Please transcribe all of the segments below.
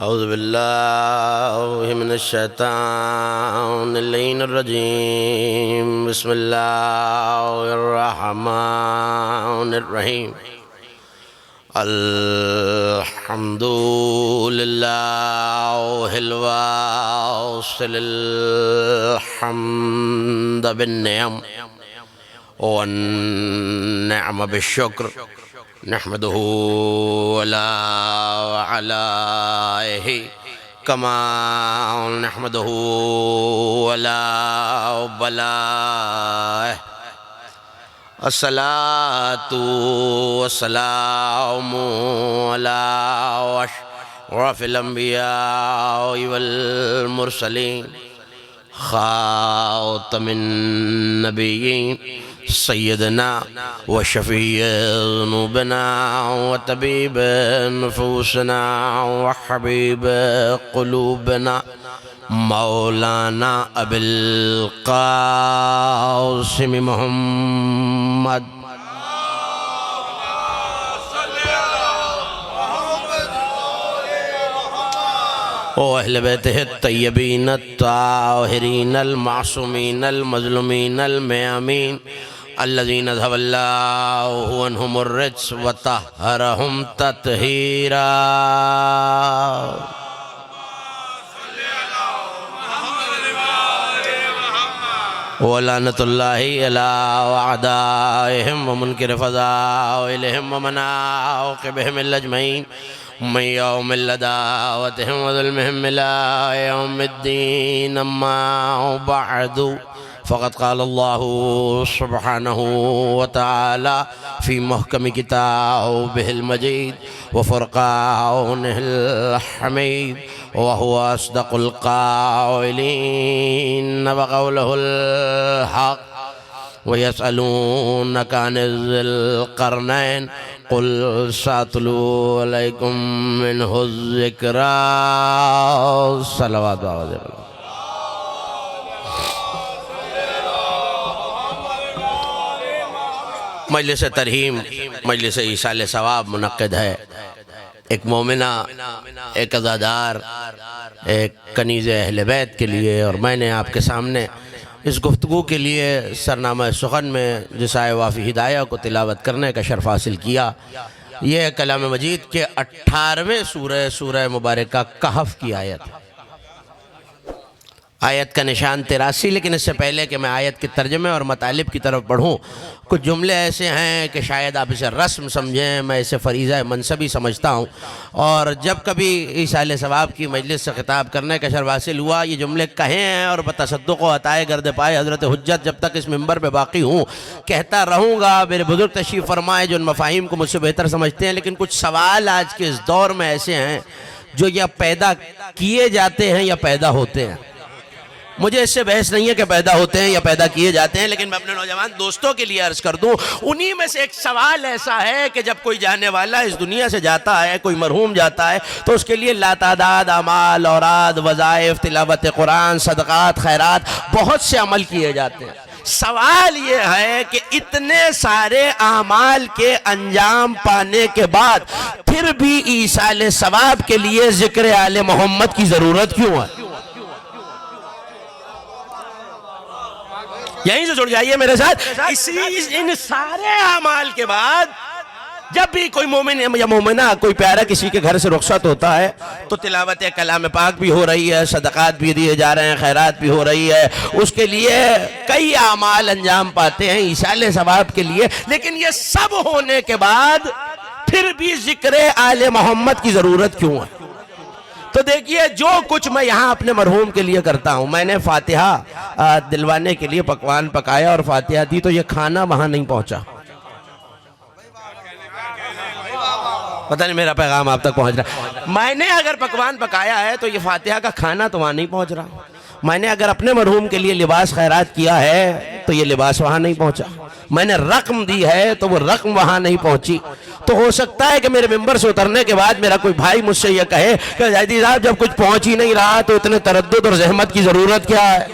اعوذ باللہ من الشیطان اللعین الرجیم بسم اللہ الرحمن الرحیم الحمد للہ الواصل الحمد بالنعم والنعم بالشکر نحمده وعلائه كما نحمده بلائه الصلاة والسلام على أشرف الأنبياء والمرسلين خاتم النبيين سيدنا وشفيع ذنوبنا وطبيب نفوسنا وحبيب قلوبنا مولانا أبي القاسم محمد وأهل بيته الطيبين الطاهرين المعصومين المظلومين الميامين الذين ذهب الله عنهم الرجس وطهرهم تطهيرا ولعنة الله على أعدائهم ومنكر فضائلهم ومن عاقبهم الأجمعين من يوم لدعوتهم وظلمهم إلى يوم الدين أما بعد فقد قال الله سبحانه وتعالى في محكم كتابه المجيد وفرقانه الحميد وهو أصدق القائلين وقوله الحق ويسألونك عن ذي القرنين قل سأتلو عليكم منه الذكرى صلوات الله. مجلس ترحیم مجلس ایصال ثواب منعقد ہے. ایک مومنہ، ایک عزادار، ایک کنیز اہل بیت کے لیے، اور میں نے آپ کے سامنے اس گفتگو کے لیے سرنامہ سخن میں جسائے وافی ہدایہ کو تلاوت کرنے کا شرف حاصل کیا. یہ کلام مجید کے 18ویں سورہ مبارکہ کہف کی آیت. آیت کا نشان 83. لیکن اس سے پہلے کہ میں آیت کے ترجمے اور مطالب کی طرف بڑھوں، کچھ جملے ایسے ہیں کہ شاید آپ اسے رسم سمجھیں، میں اسے فریضہ منصبی سمجھتا ہوں. اور جب کبھی ایصال ثواب کی مجلس سے خطاب کرنے کا شرف حاصل ہوا، یہ جملے کہیں ہیں اور بتصدق و عطائے گرد پائے حضرت حجت جب تک اس منبر پہ باقی ہوں کہتا رہوں گا. میرے بزرگ تشریف فرمائے جو ان مفاہیم کو مجھ سے بہتر سمجھتے ہیں. لیکن کچھ سوال آج کے اس دور میں ایسے ہیں جو یا پیدا کیے جاتے ہیں یا پیدا ہوتے ہیں. مجھے اس سے بحث نہیں ہے کہ پیدا ہوتے ہیں یا پیدا کیے جاتے ہیں، لیکن میں اپنے نوجوان دوستوں کے لیے عرض کر دوں، انہی میں سے ایک سوال ایسا ہے کہ جب کوئی جانے والا اس دنیا سے جاتا ہے، کوئی مرحوم جاتا ہے، تو اس کے لیے لاتعداد اعمال، اوراد، وظائف، تلاوت قرآن، صدقات، خیرات، بہت سے عمل کیے جاتے ہیں. سوال یہ ہے کہ اتنے سارے اعمال کے انجام پانے کے بعد پھر بھی ایصال ثواب کے لیے ذکر آل محمد کی ضرورت کیوں ہے؟ یہیں سے جڑ جائیے میرے ساتھ. ان سارے اعمال کے بعد جب بھی کوئی مومن یا مومنہ، کوئی پیارا کسی کے گھر سے رخصت ہوتا ہے تو تلاوت کلام پاک بھی ہو رہی ہے، صدقات بھی دیے جا رہے ہیں، خیرات بھی ہو رہی ہے، اس کے لیے کئی اعمال انجام پاتے ہیں ایصال ثواب کے لیے. لیکن یہ سب ہونے کے بعد پھر بھی ذکر آل محمد کی ضرورت کیوں ہے؟ تو دیکھیے، جو کچھ میں یہاں اپنے مرحوم کے لیے کرتا ہوں، میں نے فاتحہ دلوانے کے لیے پکوان پکایا اور فاتحہ دی تو یہ کھانا وہاں نہیں پہنچا. پتہ نہیں میرا پیغام آپ تک پہنچ رہا ہے. میں نے اگر پکوان پکایا ہے تو یہ فاتحہ کا کھانا تو وہاں نہیں پہنچ رہا. میں نے اگر اپنے مرحوم کے لیے لباس خیرات کیا ہے تو یہ لباس وہاں نہیں پہنچا. میں نے رقم دی ہے تو وہ رقم وہاں نہیں پہنچی. تو ہو سکتا ہے کہ میرے ممبر سے اترنے کے بعد میرا کوئی بھائی مجھ سے یہ کہے کہ زیدی صاحب جب کچھ پہنچ ہی نہیں رہا تو اتنے تردد اور زحمت کی ضرورت کیا ہے؟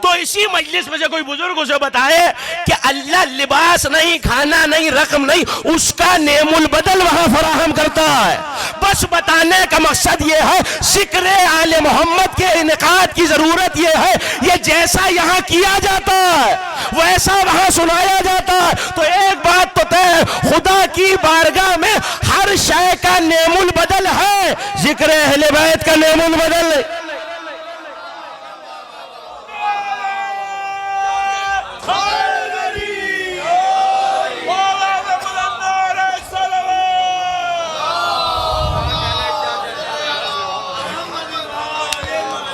تو تو اسی مجلس میں سے کوئی بزرگ اسے بتائے کہ اللہ لباس نہیں، کھانا نہیں، رقم نہیں، اس کا نعم البدل وہاں فراہم کرتا ہے۔ بس بتانے کا مقصد یہ ہے، ذکر آل محمد کے انعقاد کی ضرورت یہ ہے، یہ جیسا یہاں کیا جاتا ہے ویسا وہاں سنایا جاتا ہے۔ تو ایک بات تو طے، خدا کی بارگاہ میں ہر شے کا نعم البدل ہے، ذکر اہل بیت کا نعم البدل ہے۔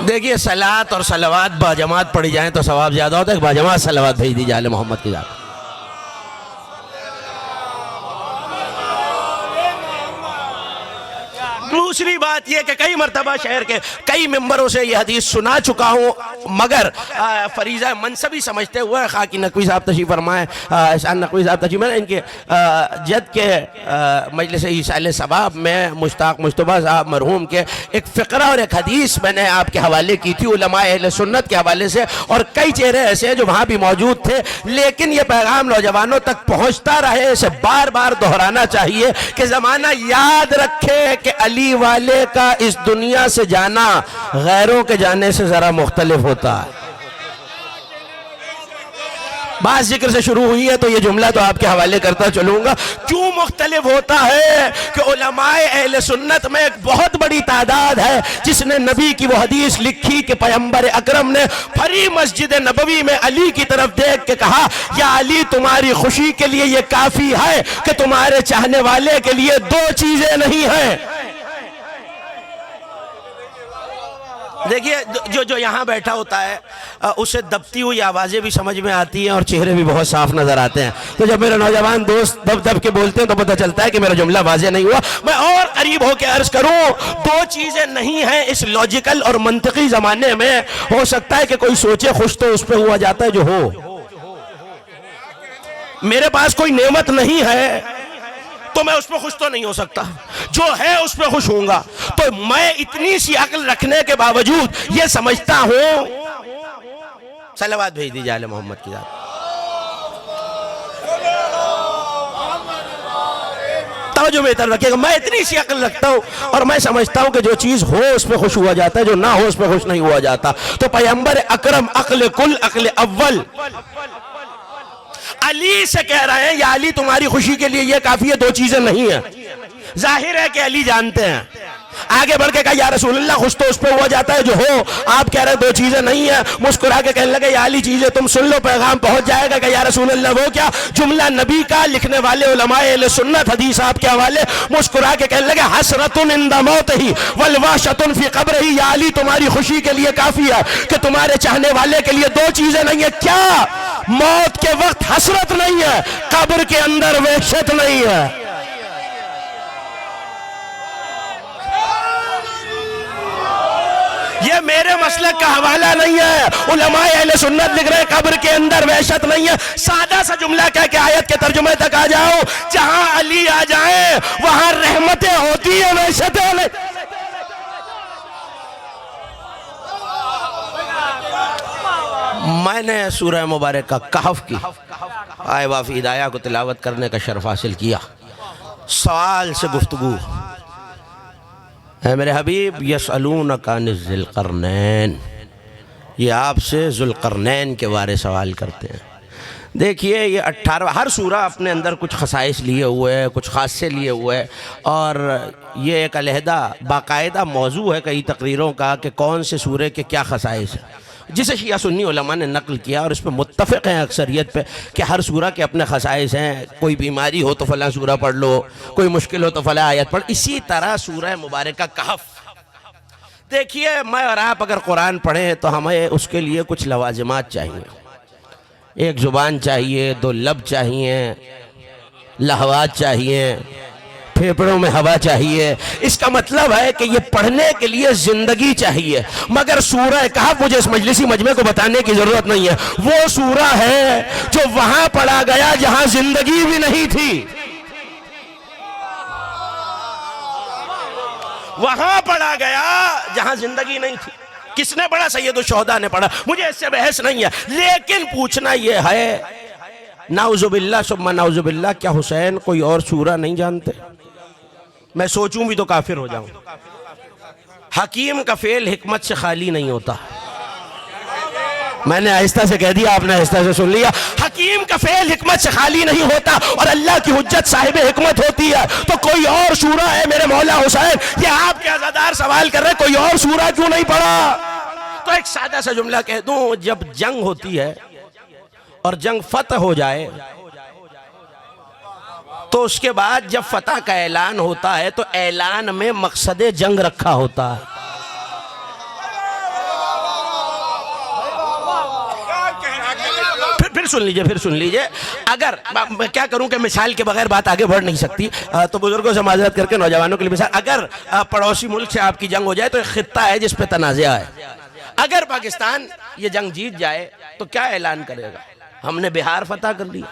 دیکھیے صلوات اور صلوات باجماعت پڑھی جائیں تو ثواب زیادہ ہوتا ہے، باجماعت صلوات بھیج دیجیے آل محمد کی ذات۔ دوسری بات یہ کہ کئی مرتبہ شہر کے کئی ممبروں سے یہ حدیث سنا چکا ہوں، مگر فریضہ منصبی سمجھتے ہوئے خاکی نقوی صاحب تشریف فرمائے، احسان نقوی صاحب تشریف فرمائے، ان کے جد کے مجلس ایصال ثواب میں مشتاق مجتبیٰ صاحب مرحوم کے ایک فقرہ اور ایک حدیث میں نے آپ کے حوالے کی تھی علماء اہل سنت کے حوالے سے، اور کئی چہرے ایسے ہیں جو وہاں بھی موجود تھے، لیکن یہ پیغام نوجوانوں تک پہنچتا رہے، اسے بار بار دہرانا چاہیے کہ زمانہ یاد رکھے کہ علی والے کا اس دنیا سے جانا غیروں کے جانے سے ذرا مختلف ہوتا ہے۔ بات ذکر سے شروع ہوئی ہے تو یہ جملہ تو آپ کے حوالے کرتا چلوں گا۔ کیوں مختلف ہوتا ہے کہ علماء اہل سنت میں ایک بہت بڑی تعداد ہے جس نے نبی کی وہ حدیث لکھی کہ پیغمبر اکرم نے بھری مسجد نبوی میں علی کی طرف دیکھ کے کہا، یا علی تمہاری خوشی کے لیے یہ کافی ہے کہ تمہارے چاہنے والے کے لیے دو چیزیں نہیں ہیں۔ دیکھیے جو یہاں بیٹھا ہوتا ہے اسے دبتی ہوئی آوازیں بھی سمجھ میں آتی ہیں اور چہرے بھی بہت صاف نظر آتے ہیں، تو جب میرے نوجوان دوست دب دب کے بولتے ہیں تو پتہ چلتا ہے کہ میرا جملہ واضح نہیں ہوا۔ میں اور قریب ہو کے عرض کروں، دو چیزیں نہیں ہیں اس لاجیکل اور منطقی زمانے میں۔ ہو سکتا ہے کہ کوئی سوچے خوش تو اس پہ ہوا جاتا ہے جو ہو، میرے پاس کوئی نعمت نہیں ہے تو میں اس پہ خوش تو نہیں ہو سکتا، جو ہے اس پہ خوش ہوں گا۔ تو میں اتنی سی عقل رکھنے کے باوجود یہ سمجھتا ہوں، صلوات بھیج دیجیے آل محمد کی ذات۔ توجہ میں اتر رکھیے گا، میں اتنی سی عقل رکھتا ہوں اور میں سمجھتا ہوں کہ جو چیز ہو اس پہ خوش ہوا جاتا ہے، جو نہ ہو اس پہ خوش نہیں ہوا جاتا۔ تو پیغمبر اکرم عقل کل عقل اول علی سے کہہ رہے ہیں، یا علی تمہاری خوشی کے لیے یہ کافی ہے، دو چیزیں نہیں ہیں۔ ظاہر ہے کہ علی جانتے ہیں، آگے بڑھ کے کہا یا رسول اللہ خوش تو اس پہ ہوا جاتا ہے جو ہو، آپ کہہ رہے ہیں دو چیزیں نہیں ہیں۔ مسکرا کے کہنے لگے یا علی چیزیں تم سن لو، پیغام پہنچ جائے گا کہ یا رسول اللہ وہ کیا؟ جملہ نبی کا، لکھنے والے علماء اہل سنت حدیث آپ کے حوالے، مسکرا کے کہنے لگے حسرۃ عند موتہ والوحشۃ فی قبرہ، یا علی تمہاری خوشی کے لیے کافی ہے کہ تمہارے چاہنے والے کے لیے دو چیزیں نہیں ہیں۔ کیا؟ موت کے وقت حسرت نہیں ہے، قبر کے اندر وحشت نہیں ہے۔ یہ میرے مسلک کا حوالہ نہیں ہے، علماء اہل سنت لکھ رہے ہیں قبر کے اندر وحشت نہیں ہے۔ سادہ سا جملہ کہہ کے آیت کے ترجمے تک آ جاؤ، جہاں علی آ جائیں وہاں رحمتیں ہوتی ہیں، وحشتیں نہیں۔ میں نے سورہ مبارکہ کہف کی آئے وافی ہدایہ کو تلاوت کرنے کا شرف حاصل کیا۔ سوال سے گفتگو اے میرے حبیب، یسألونک عن ذی القرنین، یہ آپ سے ذو القرنین کے بارے سوال کرتے ہیں۔ دیکھیے یہ 18 ہر سورہ اپنے اندر کچھ خصائص لیے ہوئے ہے، کچھ خاصے لیے ہوئے ہے، اور یہ ایک علیحدہ باقاعدہ موضوع ہے کئی تقریروں کا کہ کون سے سورے کے کیا خصائص ہیں، جسے شیعہ سنی علماء نے نقل کیا اور اس پہ متفق ہیں اکثریت پہ کہ ہر سورہ کے اپنے خصائص ہیں۔ کوئی بیماری ہو تو فلاں سورہ پڑھ لو، کوئی مشکل ہو تو فلاں آیت پڑھ۔ اسی طرح سورہ مبارکہ کہف، دیکھیے میں اور آپ اگر قرآن پڑھیں تو ہمیں اس کے لیے کچھ لوازمات چاہیے، ایک زبان چاہیے، دو لب چاہیے، لہوات چاہیے، پھیپڑوں میں ہوا چاہیے۔ اس کا مطلب ہے کہ یہ پڑھنے کے لیے زندگی چاہیے، مگر سورہ کہف مجھے اس مجلسی مجمع کو بتانے کی ضرورت نہیں ہے، وہ سورہ ہے جو وہاں پڑھا گیا جہاں زندگی بھی نہیں تھی، وہاں پڑھا گیا جہاں زندگی نہیں تھی۔ کس نے پڑھا؟ سید الشہداء نے پڑھا. مجھے اس سے بحث نہیں ہے، لیکن پوچھنا یہ ہے نعوذ باللہ ثم نعوذ باللہ، کیا حسین کوئی اور سورہ نہیں جانتے؟ میں سوچوں بھی تو کافر ہو جاؤں. حکیم کا فعل حکمت سے خالی نہیں ہوتا. میں نے آہستہ سے کہہ دیا، آپ نے آہستہ سے سن لیا. حکیم کا فعل حکمت سے خالی نہیں ہوتا، اور اللہ کی حجت صاحب حکمت ہوتی ہے. تو کوئی اور سورہ ہے میرے مولا حسین، یہ آپ کے عزادار سوال کر رہے ہیں کوئی اور سورہ کیوں نہیں پڑھا؟ تو ایک سادہ سا جملہ کہہ دوں، جب جنگ ہوتی ہے اور جنگ فتح ہو جائے تو اس کے بعد جب فتح کا اعلان ہوتا ہے تو اعلان میں مقصد جنگ رکھا ہوتا ہے. پھر سن لیجئے. اگر میں کیا کروں کہ مثال کے بغیر بات آگے بڑھ نہیں سکتی، تو بزرگوں سے معذرت کر کے نوجوانوں کے لیے مثال، اگر پڑوسی ملک سے آپ کی جنگ ہو جائے تو ایک خطہ ہے جس پہ تنازع ہے. اگر پاکستان یہ جنگ جیت جائے تو کیا اعلان کرے گا؟ ہم نے بہار فتح کر لیا،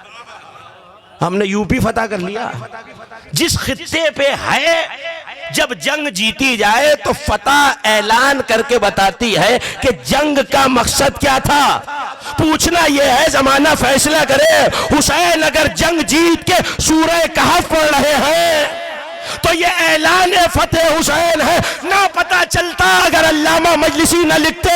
ہم نے یو پی فتح کر لیا. جس خطے پہ ہے جب جنگ جیتی جائے تو فتح اعلان کر کے بتاتی ہے کہ جنگ کا مقصد کیا تھا. پوچھنا یہ ہے، زمانہ فیصلہ کرے. حسین اگر جنگ جیت کے سورہ کہف پڑھ رہے ہیں تو یہ اعلان فتح حسین ہے. نہ پتہ چلتا اگر علامہ مجلسی نہ لکھتے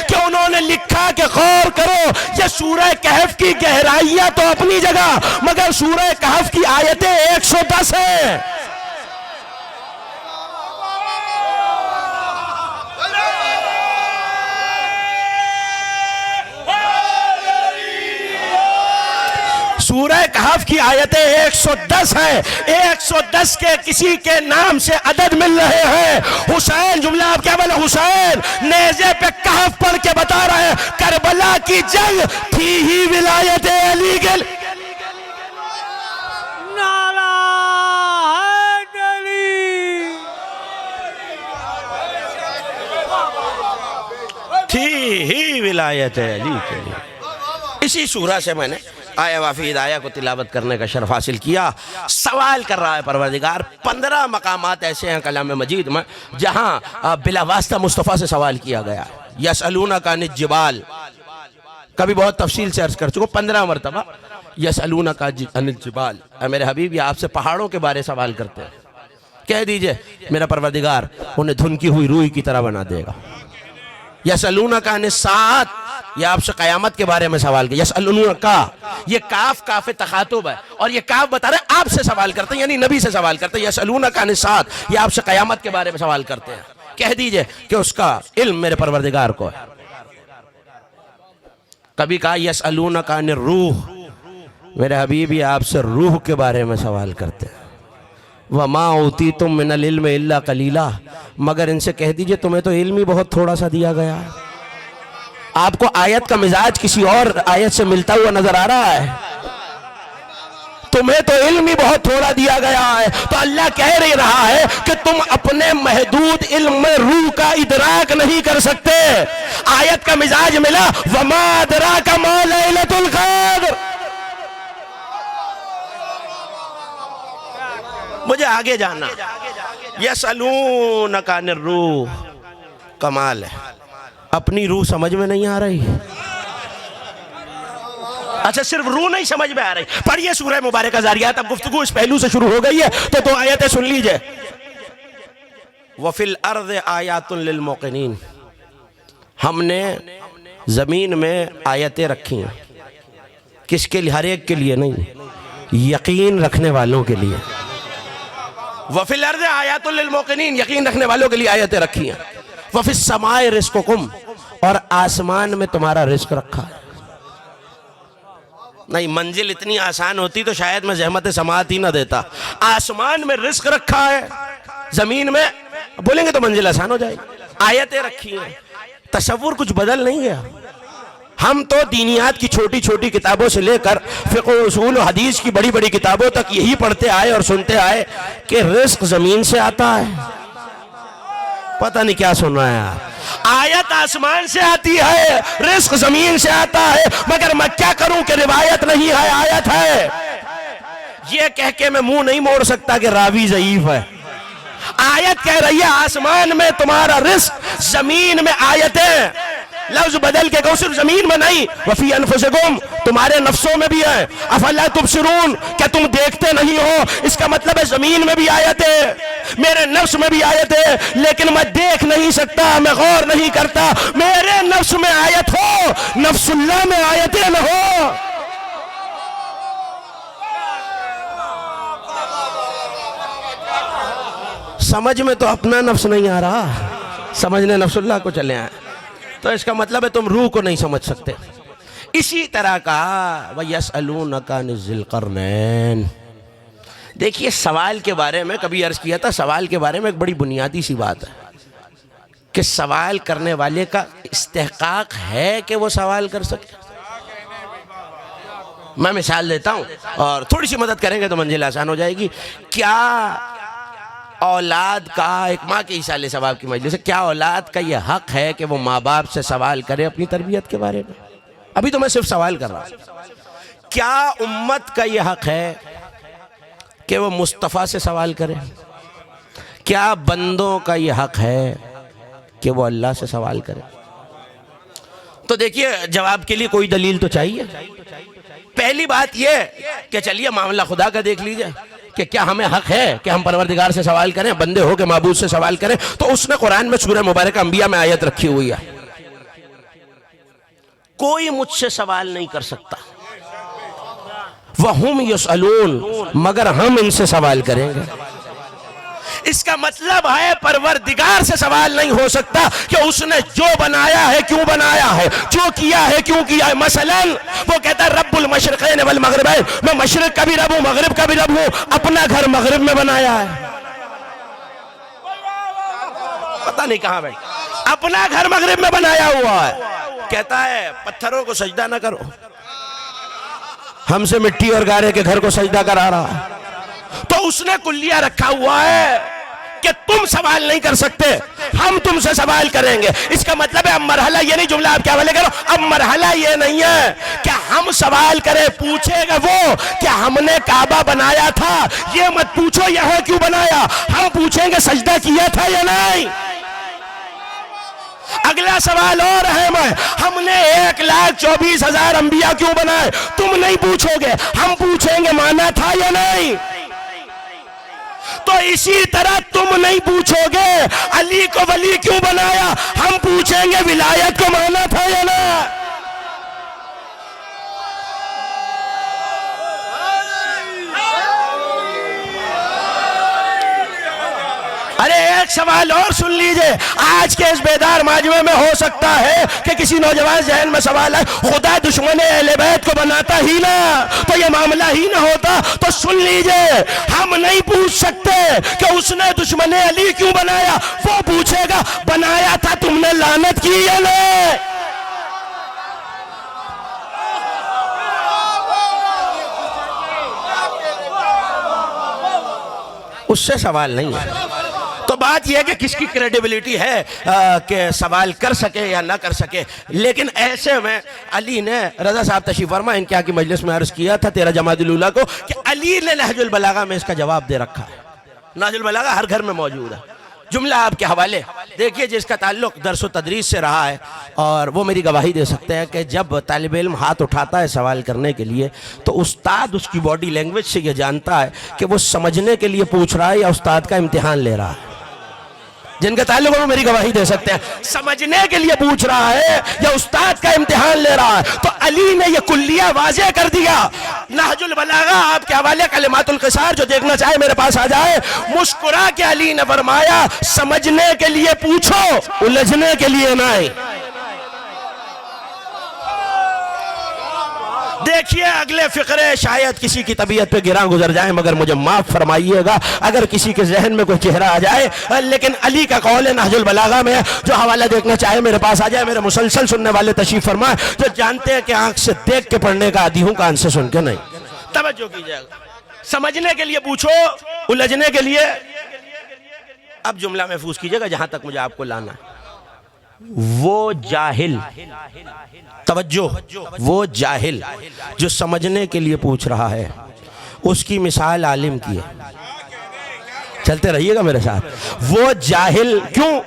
کہ انہوں نے لکھا کہ غور کرو یہ سورہ کہف کی گہرائیاں تو اپنی جگہ، مگر سورہ کہف کی آیتیں 110 ہیں. سورہ کہف کی آیتیں 110 ہیں. 110 کے کسی کے نام سے عدد مل رہے ہیں. حسین جملہ آپ کیا بولے؟ حسین نیزے پہ کہف پڑھ کے بتا رہے ہیں کربلا کی جنگ تھی ہی ولایت علی کے نعرہ حیدری، تھی ہی ولایت علی کے لیے. اسی سورہ سے میں نے آیا وافی ہدایہ کو تلاوت کرنے کا شرف حاصل کیا. سوال کر رہا ہے پروردگار. 15 مقامات ایسے ہیں کلام مجید میں جہاں بلا واسطہ مصطفیٰ سے سوال کیا گیا. یسألونک عن الجبال، کبھی بہت تفصیل سے عرض کر چکو 15 مرتبہ یسألونک عن الجبال. اے میرے حبیب، یہ آپ سے پہاڑوں کے بارے سوال کرتے ہیں. کہہ دیجئے میرا پروردگار انہیں دھنکی ہوئی روئی کی طرح بنا دے گا. یسألونک عن الساعۃ، یہ آپ سے قیامت کے بارے میں سوال کیا. یسألونک، یہ کاف تخاطب ہے، اور یہ کاف بتا رہے ہیں آپ سے سوال کرتے ہیں، یعنی نبی سے سوال کرتے ہیں. یسألونک عن الساعۃ، یہ آپ سے قیامت کے بارے میں سوال کرتے ہیں. کہہ دیجئے کہ اس کا علم میرے پروردگار کو ہے. کبھی کہا یسألونک عن الروح، میرے حبیب یہ آپ سے روح کے بارے میں سوال کرتے ہیں. وَمَا أُوتِيتُم مِّنَ الْعِلْمِ إِلَّا قَلِيلًا، مگر ان سے کہہ دیجئے تمہیں تو علم ہی بہت تھوڑا سا دیا گیا ہے. آپ کو آیت کا مزاج کسی اور آیت سے ملتا ہوا نظر آ رہا ہے. تمہیں تو علم ہی بہت تھوڑا دیا گیا ہے. تو اللہ کہہ رہا ہے کہ تم اپنے محدود علم میں روح کا ادراک نہیں کر سکتے. آیت کا مزاج ملا وَمَا أَدْرَاكَ مَا لَيْلَةُ الْقَدْرِ. مجھے آگے جانا. یسألونک عن الروح، کمال ہے. اپنی روح سمجھ میں نہیں آ رہی. اچھا صرف روح نہیں سمجھ میں آ رہی. پڑھیے سورہ مبارکہ زاریات. اب گفتگو اس پہلو سے شروع ہو گئی ہے تو 2 آیتیں سن لیجئے. وَفِي الْأَرْضِ آیَاتٌ لِلْمُوقِنِينَ، ہم نے زمین میں آیتیں رکھی ہیں. کس کے لیے؟ ہر ایک کے لیے نہیں، یقین رکھنے والوں کے لیے. وَفِي الْأَرْضِ آیَاتٌ لِلْمُوقِنِينَ، یقین رکھنے والوں کے لیے آیتیں رکھی ہیں. وَفِي السَّمَاءِ رِزْقُكُمْ، اور آسمان میں تمہارا رزق رکھا ہے. نہیں منزل اتنی آسان ہوتی تو شاید میں زحمت سماعت ہی نہ دیتا. آسمان میں رزق رکھا ہے، زمین میں بولیں گے تو منزل آسان ہو جائے گی. آیتیں رکھی ہیں. تصور کچھ بدل نہیں گیا. ہم تو دینیات کی چھوٹی چھوٹی کتابوں سے لے کر فقہ و اصول و حدیث کی بڑی بڑی کتابوں تک یہی پڑھتے آئے اور سنتے آئے کہ رزق زمین سے آتا ہے. پتہ نہیں کیا سن رہا ہے آپ. آیت آسمان سے آتی ہے، رزق زمین سے آتا ہے، مگر میں کیا کروں کہ روایت نہیں ہے، آیت ہے. یہ کہہ کے میں منہ نہیں موڑ سکتا کہ راوی ضعیف ہے. آیت کہہ رہی ہے آسمان میں تمہارا رزق، زمین میں آیتیں، لفظ بدل کے کہو صرف زمین میں نہیں، وفی انفسکم، تمہارے نفسوں میں بھی ہے، افلا تبصرون، کیا تم دیکھتے نہیں ہو؟ اس کا مطلب ہے زمین میں بھی آیتیں، میرے نفس میں بھی آیتیں، لیکن میں دیکھ نہیں سکتا، میں غور نہیں کرتا۔ میرے نفس میں آیت ہو، نفس اللہ میں آیتیں نہ ہو۔ سمجھ میں تو اپنا نفس نہیں آ رہا، سمجھنے نفس اللہ کو چلے آئے، تو اس کا مطلب ہے تم روح کو نہیں سمجھ سکتے۔ اسی طرح کا وَيَسْأَلُونَكَ عَنِ ذِي الْقَرْنَيْنِ، دیکھیے سوال کے بارے میں کبھی عرض کیا تھا، سوال کے بارے میں ایک بڑی بنیادی سی بات ہے کہ سوال کرنے والے کا استحقاق ہے کہ وہ سوال کر سکے۔ میں مثال دیتا ہوں اور تھوڑی سی مدد کریں گے تو منزل آسان ہو جائے گی۔ کیا اولاد کا، ایک ماں کے ایصال ثواب کی مجلس ہے، کیا اولاد کا یہ حق ہے کہ وہ ماں باپ سے سوال کرے اپنی تربیت کے بارے میں؟ ابھی تو میں صرف سوال کر رہا ہوں۔ کیا امت کا یہ حق ہے کہ وہ مصطفیٰ سے سوال کرے؟ کیا بندوں کا یہ حق ہے کہ وہ اللہ سے سوال کرے؟ تو دیکھیے جواب کے لیے کوئی دلیل تو چاہیے۔ پہلی بات یہ کہ چلیے معاملہ خدا کا دیکھ لیجئے کہ کیا ہمیں حق ہے کہ ہم پروردگار سے سوال کریں، بندے ہو کے معبود سے سوال کریں؟ تو اس نے قرآن میں سورہ مبارکہ انبیاء میں آیت رکھی ہوئی ہے، کوئی مجھ سے سوال نہیں کر سکتا، وَهُمْ يُسْأَلُونَ، مگر ہم ان سے سوال کریں گے۔ اس کا مطلب ہے پروردگار سے سوال نہیں ہو سکتا کہ اس نے جو بنایا ہے کیوں بنایا ہے، جو کیا ہے کیوں کیا ہے۔ مثلا وہ کہتا ہے رب المشرقین والمغربین، میں مشرق کا بھی رب ہوں، مغرب کا بھی رب ہوں، اپنا گھر مغرب میں بنایا ہے، پتہ نہیں کہاں بیٹھ، اپنا گھر مغرب میں بنایا ہوا ہے۔ کہتا ہے پتھروں کو سجدہ نہ کرو، ہم سے مٹی اور گارے کے گھر کو سجدہ کرا رہا ہے۔ تو اس نے کلیہ رکھا ہوا ہے کہ تم سوال نہیں کر سکتے، ہم تم سے سوال کریں گے۔ اس کا مطلب ہے اب مرحلہ یہ نہیں، جملہ آپ کیا حوالے کرو، اب مرحلہ یہ نہیں ہے کہ ہم سوال کریں، پوچھے گا وہ کہ ہم نے کعبہ بنایا تھا، یہ مت پوچھو یہاں کیوں بنایا، ہم پوچھیں گے سجدہ کیا تھا یا نہیں۔ اگلا سوال اور اہم ہے، ہم نے 1,24,000 انبیاء کیوں بنائے، تم نہیں پوچھو گے، ہم پوچھیں گے مانا تھا یا نہیں۔ تو اسی طرح تم نہیں پوچھو گے علی کو ولی کیوں بنایا، ہم پوچھیں گے ولایت کو مانا تھا یا نہیں۔ ارے ایک سوال اور سن لیجئے، آج کے اس بیدار ماجمع میں ہو سکتا ہے کہ کسی نوجوان ذہن میں سوال ہے، خدا دشمن اہل بیت کو بناتا ہی نہ تو یہ معاملہ ہی نہ ہوتا۔ تو سن لیجئے، ہم نہیں پوچھ سکتے کہ اس نے دشمن علی کیوں بنایا، وہ پوچھے گا بنایا تھا تم نے لعنت کی یا نہیں۔ اس سے سوال نہیں ہے۔ تو بات یہ ہے کہ کس کی کریڈیبلیٹی ہے کہ سوال کر سکے یا نہ کر سکے۔ لیکن ایسے میں علی نے، رضا صاحب تشریف فرما ان کی مجلس میں عرض کیا تھا 13 جمادی الاولیٰ کو کہ علی نے نہج البلاغہ میں اس کا جواب دے رکھا ہے۔ نہج البلاغہ ہر گھر میں موجود ہے، جملہ آپ کے حوالے دیکھیے جس کا تعلق درس و تدریس سے رہا ہے، اور وہ میری گواہی دے سکتے ہیں کہ جب طالب علم ہاتھ اٹھاتا ہے سوال کرنے کے لیے تو استاد اس کی باڈی لینگویج سے یہ جانتا ہے کہ وہ سمجھنے کے لیے پوچھ رہا ہے یا استاد کا امتحان لے رہا ہے۔ جن کے تعلق وہ میری گواہی دے سکتے ہیں، سمجھنے کے لیے پوچھ رہا ہے یا استاد کا امتحان لے رہا ہے۔ تو علی نے یہ کلیہ واضح کر دیا۔ نہج البلاغہ آپ کے حوالے کلمات القصار، جو دیکھنا چاہے میرے پاس آ جائے، مسکرا کے علی نے فرمایا سمجھنے کے لیے پوچھو، الجھنے کے لیے نہیں۔ دیکھیے اگلے فقرے شاید کسی کی طبیعت پہ گراں گزر جائیں، مگر مجھے معاف فرمائیے گا اگر کسی کے ذہن میں کوئی چہرہ آ جائے، لیکن علی کا قول ہے نہج البلاغہ میں، جو حوالہ دیکھنا چاہے میرے پاس آ جائے۔ میرے مسلسل سننے والے تشریف فرمائیں جو جانتے ہیں کہ آنکھ سے دیکھ کے پڑھنے کا عادی ہوں، کان سے سن کے نہیں۔ توجہ کیجئے گا، سمجھنے کے لیے پوچھو، الجھنے کے لیے۔ اب جملہ محفوظ کیجئے گا جہاں تک مجھے آپ کو لانا ہے۔ وہ جاہل، توجہ، وہ جاہل جو سمجھنے کے لیے پوچھ رہا ہے، اس کی مثال عالم کی ہے۔ چلتے رہیے گا میرے ساتھ. وہ جاہل کیوں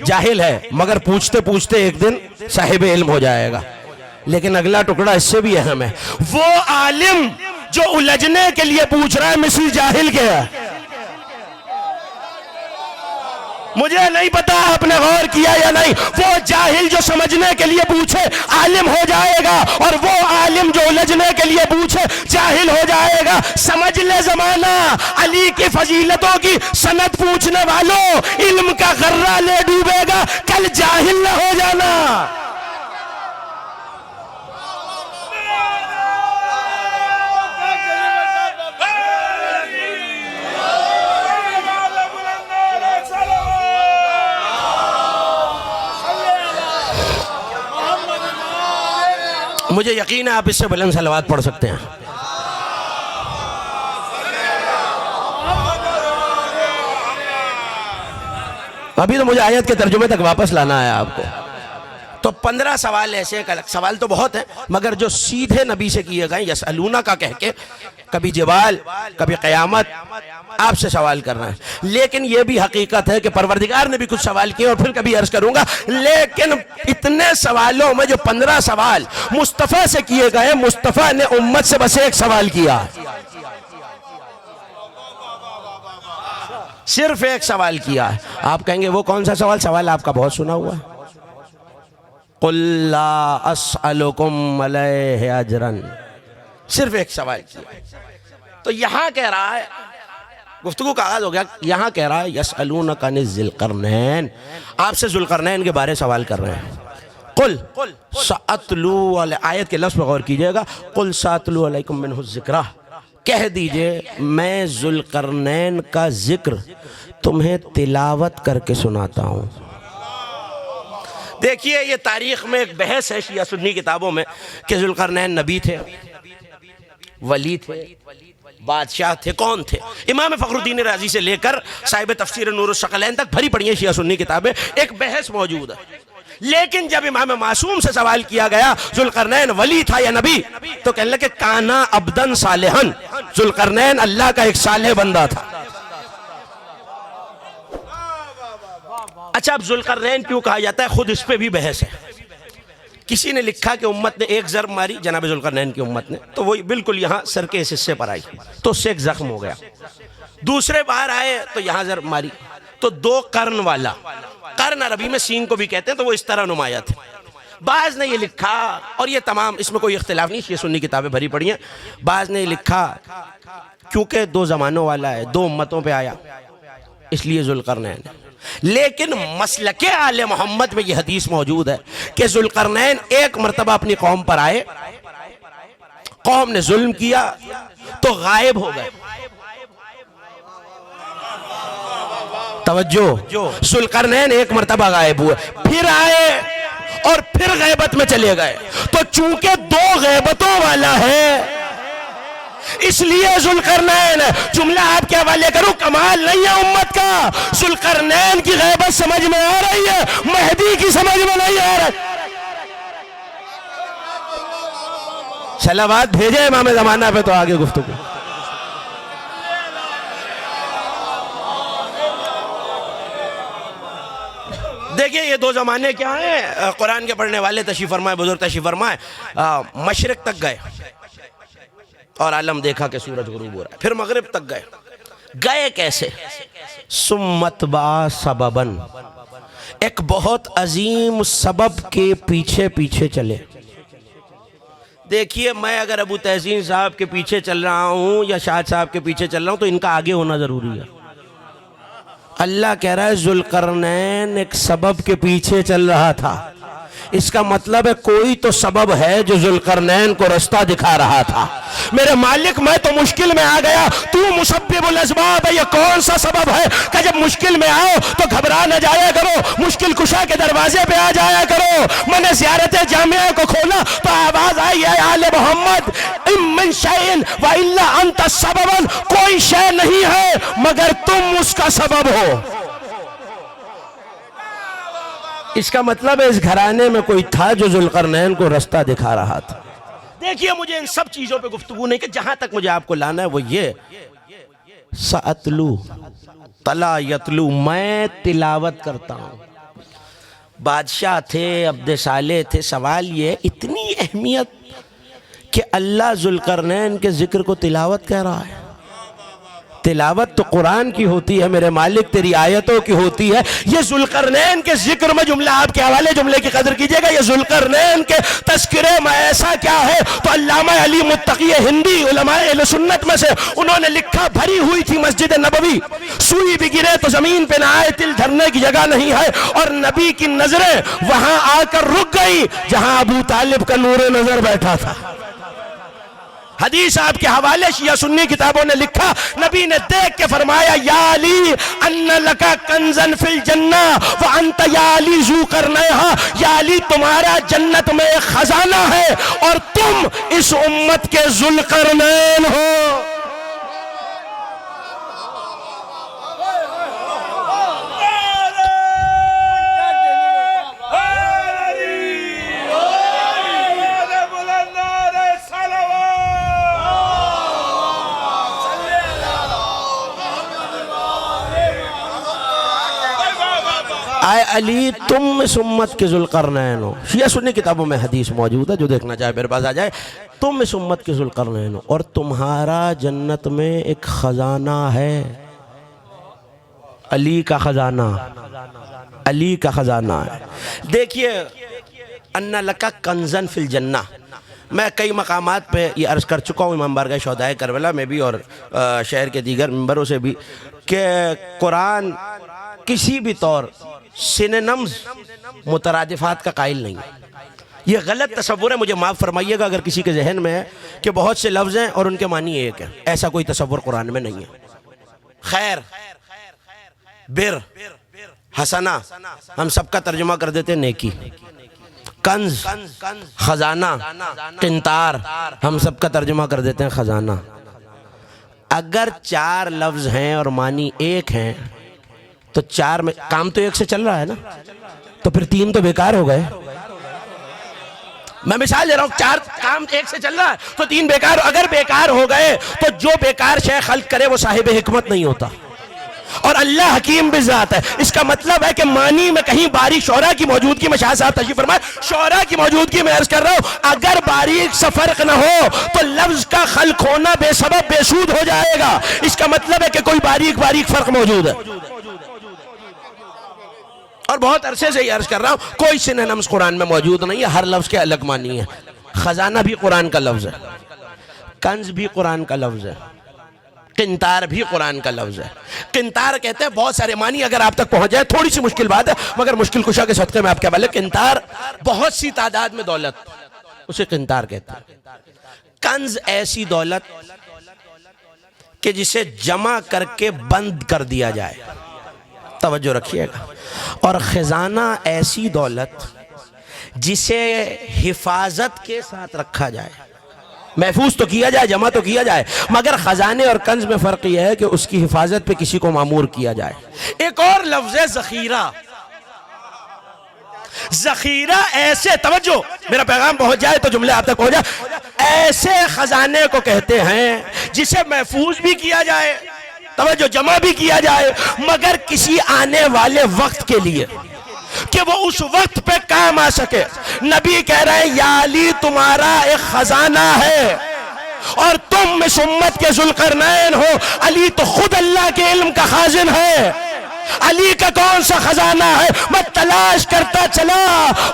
جاہل ہے مگر پوچھتے پوچھتے ایک دن صاحب علم ہو جائے گا. لیکن اگلا ٹکڑا اس سے بھی اہم ہے. وہ عالم جو الجھنے کے لیے پوچھ رہا ہے مثل جاہل کے ہے. مجھے نہیں پتا آپ نے غور کیا یا نہیں. وہ جاہل جو سمجھنے کے لیے پوچھے عالم ہو جائے گا, اور وہ عالم جو الجھنے کے لیے پوچھے جاہل ہو جائے گا. سمجھ لے زمانہ علی کی فضیلتوں کی سند پوچھنے والوں, علم کا غرہ لے ڈوبے گا, کل جاہل نہ ہو جانا. مجھے یقین ہے آپ اس سے بلند صلوات پڑھ سکتے ہیں. ابھی تو مجھے آیت کے ترجمے تک واپس لانا ہے آپ کو. تو 15 سوال ایسے ہیں, سوال تو بہت ہیں مگر جو سیدھے نبی سے کیے گئے یسألونا کا کہہ کے, کبھی جبال کبھی قیامت, آپ سے سوال کر رہے ہیں. لیکن یہ بھی حقیقت ہے کہ پروردگار نے بھی کچھ سوال کیے اور پھر کبھی عرض کروں گا. لیکن اتنے سوالوں میں جو 15 سوال مصطفیٰ سے کیے گئے, مصطفیٰ نے امت سے بس ایک سوال کیا, صرف ایک سوال کیا ہے. آپ کہیں گے وہ کون سا سوال؟ سوال آپ کا بہت سنا ہوا ہے. قُلْ لَا أَسْأَلُكُمْ عَلَيْهِ أَجْرًا, صرف ایک سوال کیا. تو یہاں کہہ رہا ہے, گفتگو کا آغاز ہو گیا, یہاں کہہ رہا ہے یسألونک عن ذی القرنین, آپ سے ذو القرنین کے بارے سوال کر رہے ہیں. قل سأتلو, آیت کے لفظ پر غور کیجئے گا, قل سأتلو علیکم منہ الذکرہ, کہہ دیجئے میں ذو القرنین کا ذکر تمہیں تلاوت کر کے سناتا ہوں. دیکھیے یہ تاریخ میں ایک بحث ہے شیعہ سنی کتابوں میں کہ ذو القرنین نبی تھے, ولی تھے, بادشاہ تھے, کون تھے؟ امام فخر الدین رازی سے لے کر صاحب تفسیر نور الثقلین تک بھری پڑی ہیں شیعہ سنی کتابیں, ایک بحث موجود ہے. لیکن جب امام معصوم سے سوال کیا گیا ذو القرنین ولی تھا یا نبی, تو کہنے لگے کانا عبدن صالحن, ذو القرنین اللہ کا ایک صالح بندہ تھا. اچھا اب ذو القرنین کیوں کہا جاتا ہے؟ خود اس پہ بھی بحث ہے. کسی نے لکھا کہ امت نے ایک ضرب ماری جناب ذو القرنین کی امت نے, تو وہ بالکل یہاں سر کے اس حصے پر آئی تو اس سے ایک زخم ہو گیا. دوسرے باہر آئے تو یہاں ضرب ماری تو 2 قرن والا, قرن عربی میں سین کو بھی کہتے ہیں, تو وہ اس طرح نمایاں تھے. بعض نے یہ لکھا, اور یہ تمام اس میں کوئی اختلاف نہیں, شیعہ سنی کتابیں بھری پڑی ہیں, بعض نے یہ لکھا کیونکہ 2 زمانوں والا ہے, 2 امتوں پہ آیا اس لیے ذو القرنین. لیکن مسلک آل محمد میں یہ حدیث موجود ہے کہ ذو القرنین ایک مرتبہ اپنی قوم پر آئے, قوم نے ظلم کیا تو غائب ہو گئے. توجہ, ذو القرنین ایک مرتبہ غائب ہوئے, پھر آئے اور پھر غیبت میں چلے گئے. تو چونکہ 2 غیبتوں والا ہے اس لیے ذو القرنین, جملہ آپ کے حوالے کروں, کمال نہیں ہے امت کا. ذو القرنین کی غیبت سمجھ میں آ رہی ہے, مہدی کی سمجھ میں نہیں آ رہی. صلوات بھیجے امام زمانہ پہ تو آگے گفتگو. دیکھیں یہ 2 زمانے کیا ہیں, قرآن کے پڑھنے والے تشریف فرمائے, بزرگ تشریف فرمائے, مشرق تک گئے اور عالم دیکھا کہ سورج غروب ہو رہا ہے. پھر مغرب تک گئے, گئے کیسے؟ سمت با سببن, ایک بہت عظیم سبب کے پیچھے پیچھے چلے. دیکھیے میں اگر ابو تحسین صاحب کے پیچھے چل رہا ہوں یا شاہد صاحب کے پیچھے چل رہا ہوں تو ان کا آگے ہونا ضروری ہے. اللہ کہہ رہا ہے ذو القرنین ایک سبب کے پیچھے چل رہا تھا, اس کا مطلب ہے کوئی تو سبب ہے جو ذو القرنین کو رستہ دکھا رہا تھا. میرے مالک میں تو مشکل میں آ گیا, تو مسبب الاسباب ہے, یہ کون سا سبب ہے کہ جب مشکل میں آؤ تو گھبرا نہ جایا کرو, مشکل کشا کے دروازے پہ آ جایا کرو. میں نے زیارت جامعہ کو کھولا تو آواز آئی ہے آل محمد ام من شیء والا انت سببا, کوئی شے نہیں ہے مگر تم اس کا سبب ہو. اس کا مطلب ہے اس گھرانے میں کوئی تھا جو ذو القرنین کو رستہ دکھا رہا تھا. دیکھیے مجھے ان سب چیزوں پہ گفتگو نہیں, کہ جہاں تک مجھے آپ کو لانا ہے وہ یہ سأتلو تلا یتلو، میں تلاوت کرتا ہوں۔ بادشاہ تھے، عبد صالح تھے، سوال یہ اتنی اہمیت کہ اللہ ذوالقرنین کے ذکر کو تلاوت کہہ رہا ہے۔ تلاوت تو قرآن کی ہوتی ہے میرے مالک، تیری آیتوں کی ہوتی ہے۔ یہ ذوالقرنین کے ذکر میں جملہ آپ کے حوالے، جملے کی قدر کیجئے گا، یہ ذوالقرنین کے تذکرے میں ایسا کیا ہے؟ تو علامہ علی متقی ہندی، علماء اہل سنت میں سے، انہوں نے لکھا، بھری ہوئی تھی مسجد نبوی، سوئی بھی گرے تو زمین پہ نہ آئے، تل دھرنے کی جگہ نہیں ہے، اور نبی کی نظریں وہاں آ کر رک گئی جہاں ابو طالب کا نور نظر بیٹھا تھا۔ حدیث آپ کے حوالے شیعہ سنی کتابوں نے لکھا، نبی نے دیکھ کے فرمایا، یا علی ان لکا کنزن فی الجنہ وانت یا علی ذو قرنیہا، یا علی تمہارا جنت میں ایک خزانہ ہے اور تم اس امت کے ذوالقرنین ہو۔ اے علی تم اس امت کے ذوالقرنین ہو۔ شیعہ سنی کتابوں میں حدیث موجود ہے، جو دیکھنا چاہے میرے پاس آ جائے، تم اس امت کے ذوالقرنین ہو اور تمہارا جنت میں ایک خزانہ ہے، علی کا خزانہ، علی کا خزانہ ہے۔ دیکھیے، ان لکا کنزن فی الجنہ، میں کئی مقامات پہ یہ عرض کر چکا ہوں، امام بارگاہ شہدائے کربلا میں بھی اور شہر کے دیگر ممبروں سے بھی، کہ قرآن کسی بھی طور سینونمز مترادفات کا قائل نہیں ہے۔ یہ غلط تصور ہے، مجھے معاف فرمائیے گا اگر کسی کے ذہن میں ہے کہ بہت سے لفظ ہیں اور ان کے معنی ایک ہے، ایسا کوئی تصور قرآن میں نہیں ہے۔ خیر، بر، حسنہ، ہم سب کا ترجمہ کر دیتے ہیں نیکی۔ کنز، خزانہ، قنطار، ہم سب کا ترجمہ کر دیتے ہیں خزانہ۔ اگر چار لفظ ہیں اور معنی ایک ہیں تو چار میں کام تو ایک سے چل رہا ہے نا، تو پھر تین تو بیکار ہو گئے۔ میں مثال دے رہا ہوں، چار کام ایک سے چل رہا ہے تو تین بیکار، اگر بیکار ہو گئے تو جو بیکار شے خلق کرے وہ صاحب حکمت نہیں ہوتا، اور اللہ حکیم بذات ہے۔ اس کا مطلب ہے کہ معنی میں کہیں باریک شعراء کی موجودگی میں، شاہ صاحب تشریف فرمائے، شعراء کی موجودگی میں عرض کر رہا ہوں، اگر باریک سا فرق نہ ہو تو لفظ کا خلق ہونا بے سبب بے سود ہو جائے گا۔ اس کا مطلب ہے کہ کوئی باریک فرق موجود ہے، اور بہت عرصے سے یہ عرض کر رہا ہوں، کوئی سینونمز قرآن میں موجود نہیں ہے، ہر لفظ کے الگ معنی ہے۔ خزانہ بھی قرآن کا لفظ ہے، کنز بھی قرآن کا لفظ ہے، قنطار بھی قرآن کا لفظ ہے۔ قنطار کہتے ہیں بہت سارے معنی، اگر آپ تک پہنچ جائے تھوڑی سی مشکل بات ہے، مگر مشکل کشا کے صدقے میں آپ کے حوالے، قنطار بہت سی تعداد میں دولت، اسے قنطار کہتے ہیں۔ کنز ایسی دولت کہ جسے جمع کر کے بند کر دیا جائے، توجہ رکھیے گا، اور خزانہ ایسی دولت جسے حفاظت کے ساتھ رکھا جائے، محفوظ تو کیا جائے، جمع تو کیا جائے، مگر خزانے اور کنز میں فرق یہ ہے کہ اس کی حفاظت پہ کسی کو مامور کیا جائے۔ ایک اور لفظ ہے ذخیرہ۔ ذخیرہ ایسے، توجہ میرا پیغام پہنچ جائے تو جملے آپ تک پہنچ جائے، ایسے خزانے کو کہتے ہیں جسے محفوظ بھی کیا جائے، توجہ جمع بھی کیا جائے، مگر کسی آنے والے وقت کے لیے، کہ وہ اس وقت پہ کام آ سکے۔ نبی کہہ رہے ہیں، یا علی تمہارا ایک خزانہ ہے اور تم اس امت کے ذوالقرنین ہو۔ علی تو خود اللہ کے علم کا خازن ہے، علی کا کون سا خزانہ ہے؟ میں تلاش کرتا چلا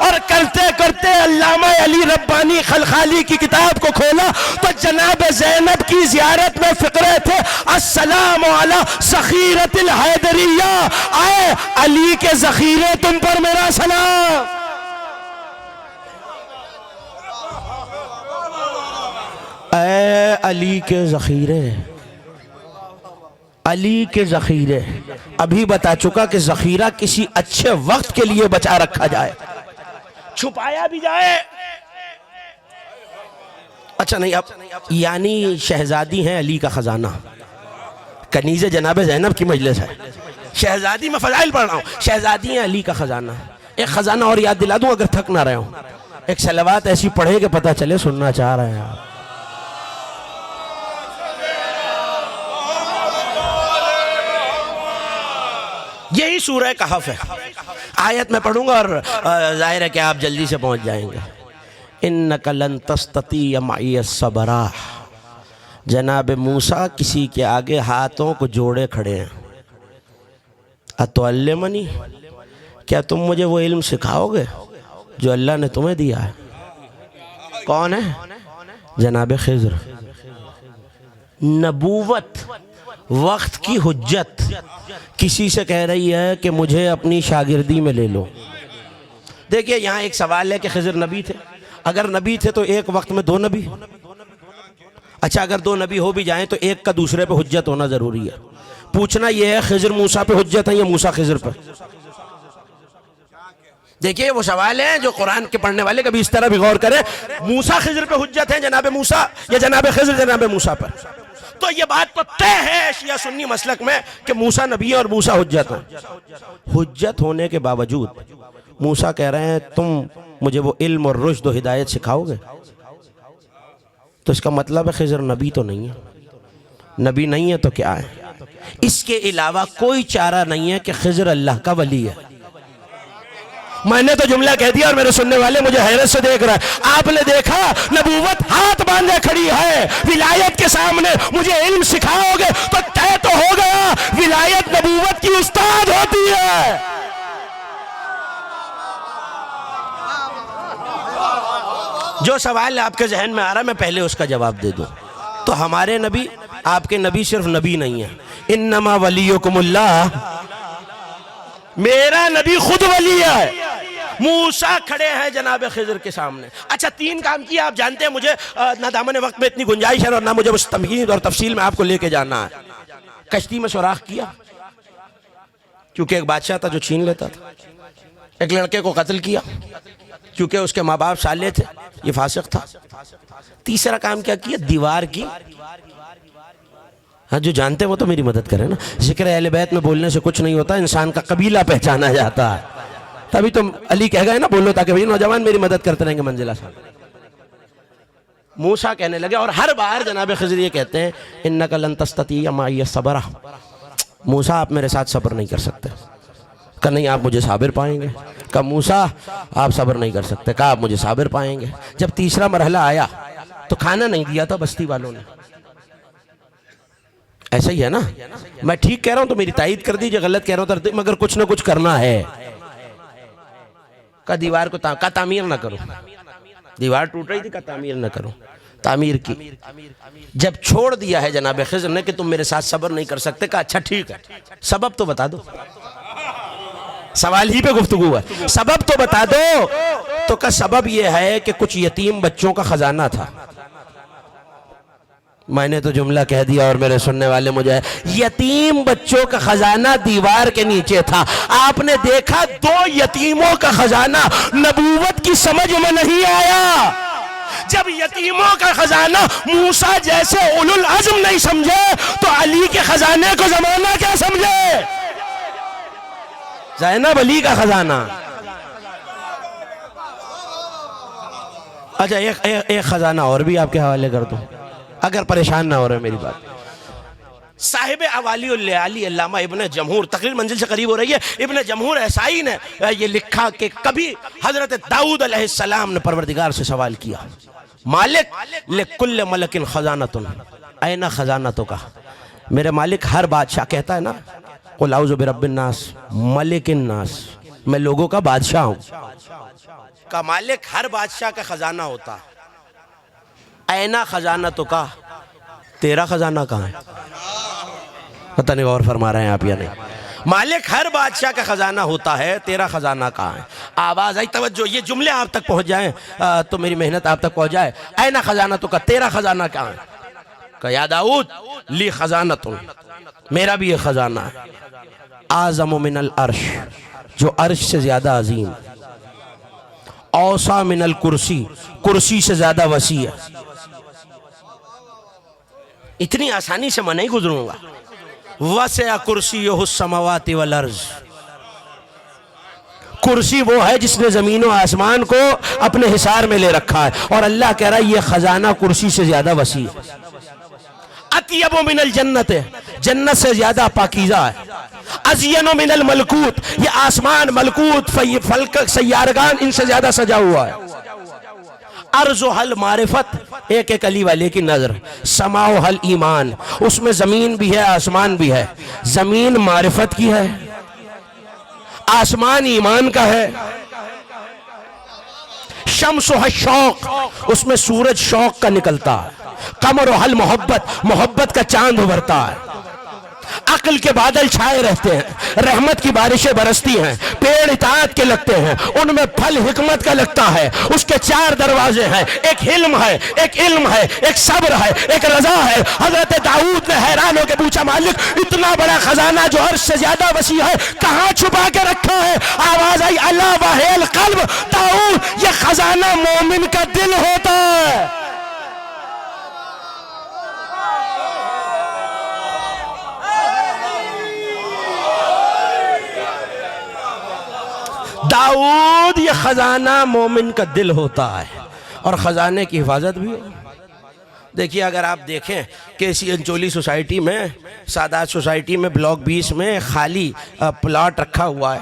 اور کرتے کرتے علامہ علی ربانی خلخالی کی کتاب کو کھولا تو جناب زینب کی زیارت میں فقرے تھے، السلام علی ذخیرۃ الحیدریہ، آئے علی کے ذخیرے تم پر میرا سلام۔ اے علی کے ذخیرے، علی کے ذخیرے، ابھی بتا چکا کہ ذخیرہ کسی اچھے وقت کے لیے بچا رکھا جائے، چھپایا بھی جائے۔ اچھا نہیں، اب یعنی شہزادی ہیں علی کا خزانہ، کنیز جناب زینب کی مجلس ہے، شہزادی میں فضائل پڑھ رہا ہوں، شہزادی ہیں علی کا خزانہ۔ ایک خزانہ اور یاد دلا دوں اگر تھک نہ رہے ہوں، ایک صلوات ایسی پڑھیں کہ پتہ چلے سننا چاہ رہے ہیں آپ۔ یہی سورہ کہف ہے. آیت میں پڑھوں گا اور ظاہر ہے کہ آپ جلدی سے پہنچ جائیں گے. اِنَّكَ لَن تَسْتَطِيعَ مَعِيَ الصَّبْرَ. جناب موسیٰ کسی کے آگے ہاتھوں کو جوڑے کھڑے ہیں. اَتُعَلِّمُنِي، کیا تم مجھے وہ علم سکھاؤ گے جو اللہ نے تمہیں دیا ہے؟ کون ہے؟ جناب خضر. نبوت، وقت کی حجت کسی سے کہہ رہی ہے کہ مجھے اپنی شاگردی میں لے لو. دیکھیے یہاں ایک سوال ہے کہ خضر نبی تھے. اگر نبی تھے تو ایک وقت میں دو نبی. اچھا اگر دو نبی ہو بھی جائیں تو ایک کا دوسرے پہ حجت ہونا ضروری ہے. پوچھنا یہ ہے خضر موسیٰ پہ حجت ہے یا موسیٰ خضر پہ؟ دیکھیے وہ سوال ہے جو قرآن کے پڑھنے والے کبھی اس طرح بھی غور کریں. موسیٰ خضر پہ حجت ہے جناب موسیٰ یا جناب خضر جناب موسیٰ پر؟ تو یہ بات تو طے ہے شیعہ سنی مسلک میں کہ موسیٰ نبی ہے اور موسیٰ حجت ہے. حجت ہونے کے باوجود موسیٰ کہہ رہے ہیں تم مجھے وہ علم اور رشد و ہدایت سکھاؤ گے. تو اس کا مطلب ہے خضر نبی تو نہیں ہے. نبی نہیں ہے تو کیا ہے؟ اس کے علاوہ کوئی چارہ نہیں ہے کہ خضر اللہ کا ولی ہے. میں نے تو جملہ کہہ دیا اور میرے سننے والے مجھے حیرت سے دیکھ رہا ہے. آپ نے دیکھا نبوت ہاتھ باندھے کھڑی ہے. ولایت کے سامنے مجھے علم سکھاؤ گے تو طے تو ہو گیا ولایت نبوت کی استاد ہوتی ہے. جو سوال آپ کے ذہن میں آ رہا ہے میں پہلے اس کا جواب دے دوں. تو ہمارے نبی، آپ کے نبی صرف نبی نہیں ہے. انما ولیکم اللہ، میرا نبی خود ولی ہے. موسیٰ کھڑے ہیں جناب خضر کے سامنے. اچھا تین کام کیا آپ جانتے ہیں. مجھے نہ دامن وقت میں اتنی گنجائش ہے اور نہ مجھے اس تمہید اور تفصیل میں آپ کو لے کے جانا ہے. کشتی میں سوراخ کیا کیونکہ ایک بادشاہ تھا جو چھین لیتا تھا. ایک لڑکے کو قتل کیا کیونکہ اس کے ماں باپ صالح تھے، یہ فاسق تھا. تیسرا کام کیا کیا؟ دیوار کی. ہاں جو جانتے ہیں وہ تو میری مدد کریں نا. ذکر اہل بیت میں بولنے سے کچھ نہیں ہوتا، انسان کا قبیلہ پہچانا جاتا ہے. تبھی تو علی کہہ گئے نا بولو تاکہ بھئی نوجوان میری مدد کرتے رہیں گے منزلہ صاحب. موسیٰ کہنے لگے اور ہر بار جناب خضر یہ کہتے ہیں اِنَّكَ لَن تَسْتَطِيعَ مَعِيَ الصَّبْرَ. موسیٰ آپ میرے ساتھ صبر نہیں کر سکتے. کہا نہیں آپ مجھے صابر پائیں گے. کہا موسیٰ آپ صبر نہیں کر سکتے. کہا آپ مجھے صابر پائیں گے. جب تیسرا مرحلہ آیا تو کھانا نہیں دیا تھا بستی والوں نے. ایسا ہی ہے نا؟ میں ٹھیک کہہ رہا ہوں تو میری تائید کر دیجئے، غلط کہہ رہا ہوں تو مگر کچھ نہ کچھ کرنا ہے. کہا دیوار کو تعمیر نہ کرو. دیوار ٹوٹ رہی تھی، کہا تعمیر نہ کرو. تعمیر کی. جب چھوڑ دیا ہے جناب خضر نے کہ تم میرے ساتھ صبر نہیں کر سکتے، کہا اچھا ٹھیک ہے سبب تو بتا دو. سوال ہی پہ گفتگو ہے. سبب تو بتا دو. تو کہا سبب یہ ہے کہ کچھ یتیم بچوں کا خزانہ تھا. میں نے تو جملہ کہہ دیا اور میرے سننے والے مجھے یتیم بچوں کا خزانہ دیوار کے نیچے تھا. آپ نے دیکھا دو یتیموں کا خزانہ نبوت کی سمجھ میں نہیں آیا. جب یتیموں کا خزانہ موسیٰ جیسے اولو العزم نہیں سمجھے تو علی کے خزانے کو زمانہ کیا سمجھے؟ زینب علی کا خزانہ. اچھا ایک خزانہ اور بھی آپ کے حوالے کر دوں اگر پریشان نہ ہو رہے میری بات. صاحب اوالی اللیالی علامہ ابن جمہور، تقریر منزل سے قریب ہو رہی ہے، ابن جمہور عیسائی نے یہ لکھا کہ کبھی حضرت داؤد علیہ السلام نے پروردگار سے سوال کیا مالک لکل ملک خزانۃ این خزانتک. میرے مالک ہر بادشاہ کہتا ہے نا قل اعوذ برب الناس ملک الناس، میں لوگوں کا بادشاہ ہوں. کا مالک ہر بادشاہ کا خزانہ ہوتا. اینا خزانہ تو کا تیرا خزانہ کہاں ہے؟ پتہ نہیں غور فرما رہے ہیں آپ یا نہیں. مالک ہر بادشاہ کا خزانہ ہوتا ہے، تیرا خزانہ کہاں ہے؟ آواز آئی توجہ، یہ جملے آپ تک پہنچ جائیں تو میری محنت آپ تک پہنچ جائے. اینا خزانہ تو کا تیرا خزانہ کہاں ہے؟ کہ یا داؤد لی خزانت، میرا بھی یہ خزانہ ہے. اعظم من العرش، جو عرش سے زیادہ عظیم. اوسع من الکرسی، کرسی سے زیادہ وسیع ہے. اتنی آسانی سے میں نہیں گزروں گا. وسع کرسیہ السماوات والارض، کرسی وہ ہے جس نے زمین و آسمان کو اپنے حصار میں لے رکھا ہے اور اللہ کہہ رہا ہے یہ خزانہ کرسی سے زیادہ وسیع ہے. اطیب من الجنت، جنت سے زیادہ پاکیزہ ہے، ازین من الملکوت، یہ آسمان ملکوت فلک سیارگان ان سے زیادہ سجا ہوا ہے، ارض و حل معرفت، ایک ایک علی والے کی نظر، سماع و حل ایمان، اس میں زمین بھی ہے آسمان بھی ہے، زمین معرفت کی ہے، آسمان ایمان کا ہے، شمس و حل شوق، اس میں سورج شوق کا نکلتا ہے، قمر و حل محبت، محبت کا چاند ابھرتا ہے، عقل کے بادل چھائے رہتے ہیں، رحمت کی بارشیں برستی ہیں، پیڑ اطاعت کے لگتے ہیں، ان میں پھل حکمت کا لگتا ہے، اس کے 4 دروازے ہیں، ایک حلم ہے، ایک علم ہے، ایک صبر ہے، ایک رضا ہے۔ حضرت داؤد نے حیران ہو کے پوچھا مالک اتنا بڑا خزانہ جو عرش سے زیادہ وسیع ہے کہاں چھپا کے رکھا ہے؟ آواز آئی اللہ وحیل قلب، داؤد یہ خزانہ مومن کا دل ہوتا ہے۔ داؤد یہ خزانہ مومن کا دل ہوتا ہے، اور خزانے کی حفاظت بھی ہو۔ دیکھیے اگر آپ دیکھیں کہ اسی انچولی سوسائٹی میں، سادات سوسائٹی میں بلاک 20 میں خالی پلاٹ رکھا ہوا ہے،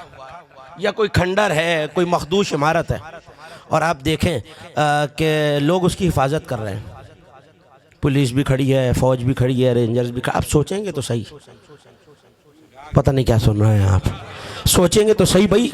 یا کوئی کھنڈر ہے، کوئی مخدوش عمارت ہے، اور آپ دیکھیں کہ لوگ اس کی حفاظت کر رہے ہیں، پولیس بھی کھڑی ہے، فوج بھی کھڑی ہے، رینجرز بھی کھڑی ہے۔ آپ سوچیں گے تو صحیح، پتہ نہیں کیا سن رہے ہیں آپ، سوچیں گے تو صحیح بھائی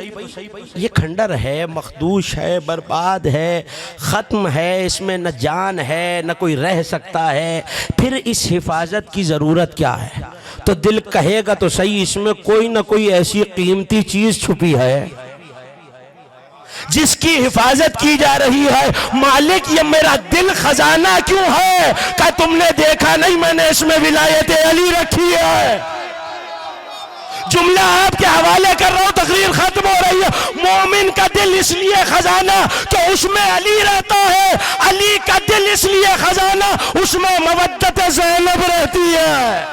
یہ کھنڈر ہے، مخدوش ہے، برباد ہے، ختم ہے، اس میں نہ جان ہے نہ کوئی رہ سکتا ہے، پھر اس حفاظت کی ضرورت کیا ہے؟ تو دل کہے گا تو صحیح اس میں کوئی نہ کوئی ایسی قیمتی چیز چھپی ہے جس کی حفاظت کی جا رہی ہے۔ مالک یہ میرا دل خزانہ کیوں ہے؟ کہ تم نے دیکھا نہیں میں نے اس میں ولایت علی رکھی ہے۔ جملہ آپ کے حوالے کر رہا ہوں، تقریر ختم ہو رہی ہے۔ مومن کا دل اس لیے خزانہ کہ اس میں علی رہتا ہے، علی کا دل اس لیے خزانہ اس میں مودت زینب رہتی ہے۔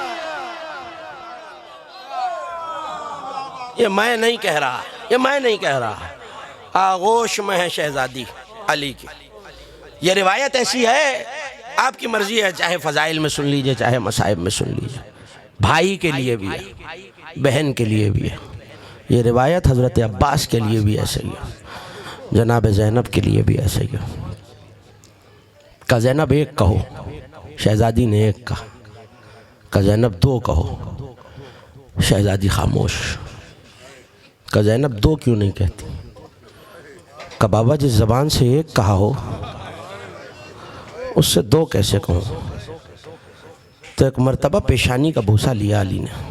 یہ میں نہیں کہہ رہا، یہ میں نہیں کہہ رہا، آغوش میں ہے شہزادی علی کی۔ یہ روایت ایسی ہے، آپ کی مرضی ہے، چاہے فضائل میں سن لیجئے چاہے مصائب میں سن لیجئے، بھائی کے لیے بھی ہے، بہن کے لیے بھی ہے۔ یہ روایت حضرت عباس کے لیے بھی ایسے ہی ہے، جناب زینب کے لیے بھی ایسے ہی ہے۔ کہ زینب ایک کہو، شہزادی نے ایک کہا، کہ زینب 2 کہو، شہزادی خاموش۔ کہ زینب 2 کیوں نہیں کہتی؟ کہ بابا جس زبان سے ایک کہا ہو اس سے 2 کیسے کہوں؟ تو ایک مرتبہ پیشانی کا بوسہ لیا علی نے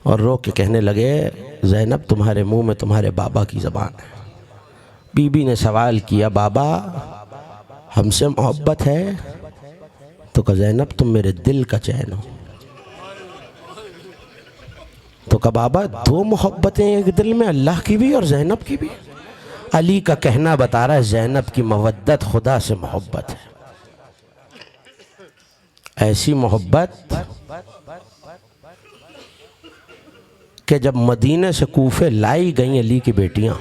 اور رو کے کہنے لگے زینب تمہارے منہ میں تمہارے بابا کی زبان ہے۔ بی بی نے سوال کیا بابا ہم سے محبت ہے؟ تو کہ زینب تم میرے دل کا چین ہو۔ تو کہ بابا 2 محبتیں ایک دل میں، اللہ کی بھی اور زینب کی بھی؟ علی کا کہنا بتا رہا ہے زینب کی مودت خدا سے محبت ہے، ایسی محبت کہ جب مدینے سے کوفے لائی گئیں علی کی بیٹیاں،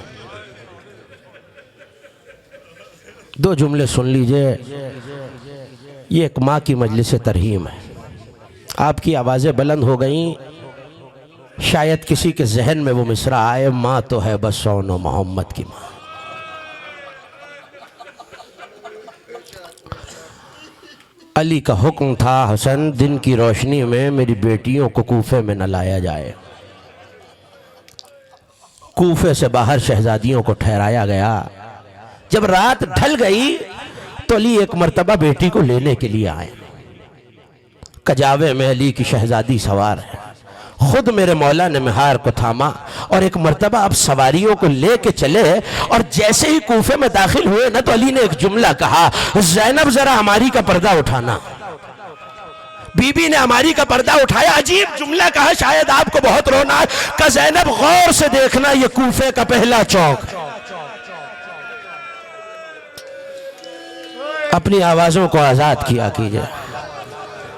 2 جملے سن لیجئے، یہ ایک ماں کی مجلس ترحیم ہے۔ آپ کی آوازیں بلند ہو گئیں، شاید کسی کے ذہن میں وہ مصرع آئے، ماں تو ہے بس سون و محمد کی ماں۔ علی کا حکم تھا حسن دن کی روشنی میں میری بیٹیوں کو کوفے میں نہ لایا جائے۔ کوفے سے باہر شہزادیوں کو ٹھہرایا گیا۔ جب رات ڈھل گئی تو علی ایک مرتبہ بیٹی کو لینے کے لیے آئے۔ کجاوے میں علی کی شہزادی سوار ہے، خود میرے مولا نے مہار کو تھاما اور ایک مرتبہ اب سواریوں کو لے کے چلے، اور جیسے ہی کوفے میں داخل ہوئے نا تو علی نے ایک جملہ کہا زینب ذرا ہماری کا پردہ اٹھانا۔ بی بی نے ہماری کا پردہ اٹھایا، عجیب جملہ کہا، شاید آپ کو بہت رونا ہے، کہ زینب غور سے دیکھنا یہ کوفے کا پہلا چوک۔ اپنی آوازوں کو آزاد کیا کیجئے۔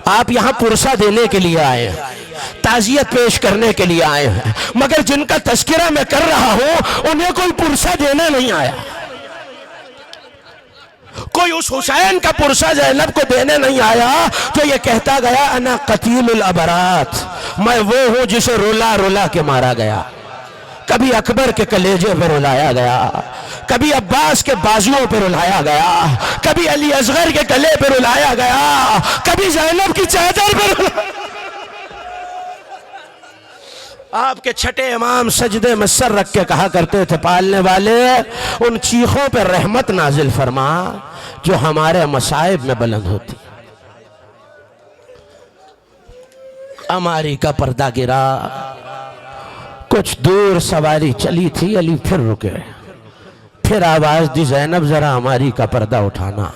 آپ یہاں پرسہ دینے کے لیے آئے ہیں، تعزیت پیش کرنے کے لیے آئے ہیں، مگر جن کا تذکرہ میں کر رہا ہوں انہیں کوئی پرسہ دینے نہیں آیا، کوئی اس حسین کا پرسہ زینب کو دینے نہیں آیا تو یہ کہتا گیا انا قتیل الابرات، میں وہ ہوں جسے رلا رلا کے مارا گیا۔ کبھی اکبر کے کلیجے پہ رلایا گیا، کبھی عباس کے بازوؤں پہ رلایا گیا، کبھی علی اصغر کے گلے پہ رلایا گیا، کبھی زینب کی چادر پہ رلایا۔ آپ کے چھٹے امام سجدے میں سر رکھ کے کہا کرتے تھے پالنے والے ان چیخوں پہ رحمت نازل فرما جو ہمارے مصائب میں بلند ہوتی۔ اماری کا پردہ گرا، کچھ دور سواری چلی تھی، علی پھر رکے، پھر آواز دی زینب ذرا اماری کا پردہ اٹھانا۔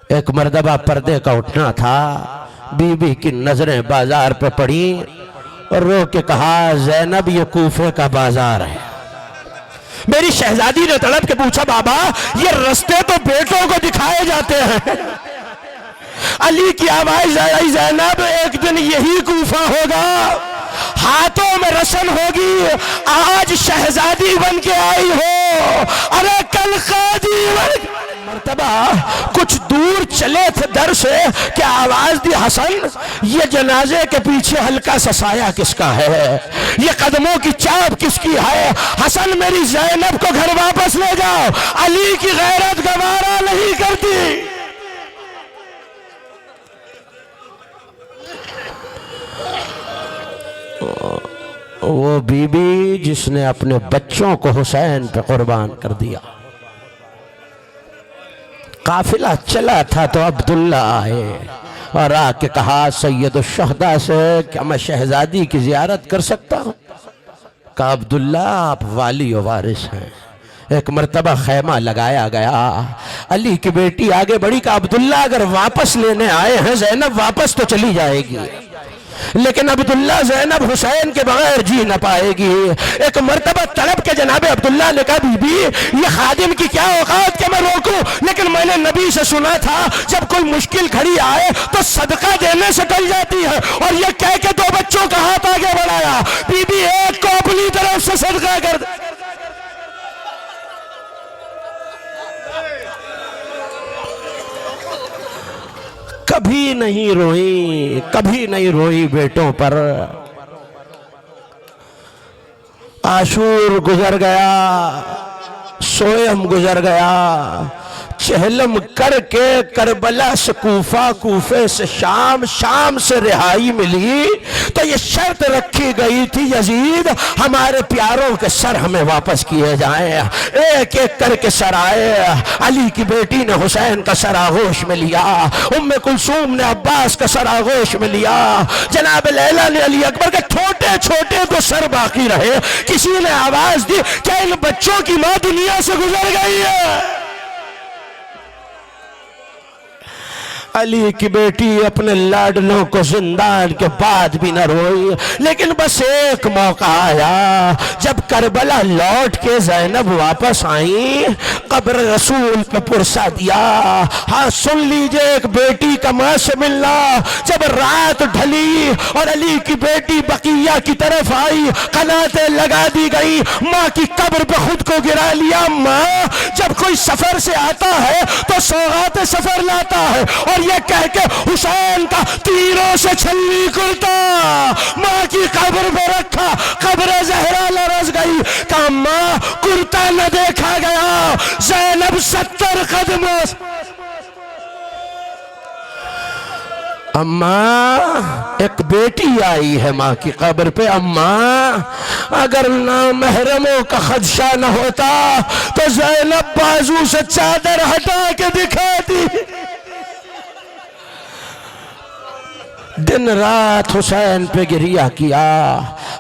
ایک مرتبہ پردے کا اٹھنا تھا، بی بی کی نظریں بازار پہ پڑی اور رو کے کہا زینب یہ کوفے کا بازار ہے۔ میری شہزادی نے تڑپ کے پوچھا بابا یہ رستے تو بیٹوں کو دکھائے جاتے ہیں۔ علی کی آواز آئی زینب ایک دن یہی کوفہ ہوگا، ہاتھوں میں رسن ہوگی، آج شہزادی بن کے آئی ہو، ارے کل قاضی بن کے۔ مرتبہ کچھ دور چلے تھے در سے کہ آواز دی حسن یہ جنازے کے پیچھے ہلکا سا سایہ کس کا ہے، یہ قدموں کی چاپ کس کی ہے؟ حسن میری زینب کو گھر واپس لے جاؤ، علی کی غیرت گوارا نہیں کرتی۔ وہ بی بی جس نے اپنے بچوں کو حسین پہ قربان کر دیا۔ قافلہ چلا تھا تو عبداللہ آئے اور آ کے کہا سید الشہداء سے کیا میں شہزادی کی زیارت کر سکتا ہوں؟ کہا عبداللہ آپ والی و وارث ہیں۔ ایک مرتبہ خیمہ لگایا گیا، علی کی بیٹی آگے بڑھی کہ عبداللہ اگر واپس لینے آئے ہیں زینب واپس تو چلی جائے گی، لیکن عبداللہ زینب حسین کے بغیر جی نہ پائے گی۔ ایک مرتبہ تڑپ کے جناب عبداللہ نے کہا بی بی یہ خادم کی کیا اوقات کہ میں روکوں، لیکن میں نے نبی سے سنا تھا جب کوئی مشکل کھڑی آئے تو صدقہ دینے سے ٹل جاتی ہے، اور یہ کہہ کے دو بچوں کا ہاتھ آگے بڑھایا، بی بی ایک کو اپنی طرف سے صدقہ کر دے۔ کبھی نہیں روئی بیٹوں پر۔ عاشور گزر گیا، سوئم گزر گیا، چہلم کر کے کربلا سے کوفہ، کوفے سے شام، شام سے رہائی ملی تو یہ شرط رکھی گئی تھی یزید ہمارے پیاروں کے سر ہمیں واپس کیے جائیں۔ ایک ایک کر کے سر آئے، علی کی بیٹی نے حسین کا سر آغوش میں لیا، ام کلثوم نے عباس کا سر آغوش میں لیا، جناب لیلا نے علی اکبر کے چھوٹے چھوٹے تو سر باقی رہے۔ کسی نے آواز دی کہ ان بچوں کی ماں دنیا سے گزر گئی ہے۔ علی کی بیٹی اپنے لاڈلوں کو زندان کے بعد بھی نہ روئی، لیکن بس ایک موقع آیا جب کربلا لوٹ کے زینب واپس آئیں، قبر رسول پہ پرسہ دیا۔ ہاں سن لیجئے ایک بیٹی کا ماں سے ملنا، جب رات ڈھلی اور علی کی بیٹی بقیہ کی طرف آئی، قناتیں لگا دی گئی، ماں کی قبر پہ خود کو گرا لیا۔ ماں جب کوئی سفر سے آتا ہے تو سوغات سفر لاتا ہے، اور یہ کہہ کے حسین کا تیروں سے چھلنی کرتا ماں کی قبر پہ رکھا، قبر زہرا لرز گئی۔ کہا ماں کرتا نہ دیکھا گیا، زینب 70 قدموں۔ اماں ایک بیٹی آئی ہے ماں کی قبر پہ، اماں اگر نامحرموں کا خدشہ نہ ہوتا تو زینب بازو سے چادر ہٹا کے دکھاتی۔ دن رات حسین پہ گریہ کیا،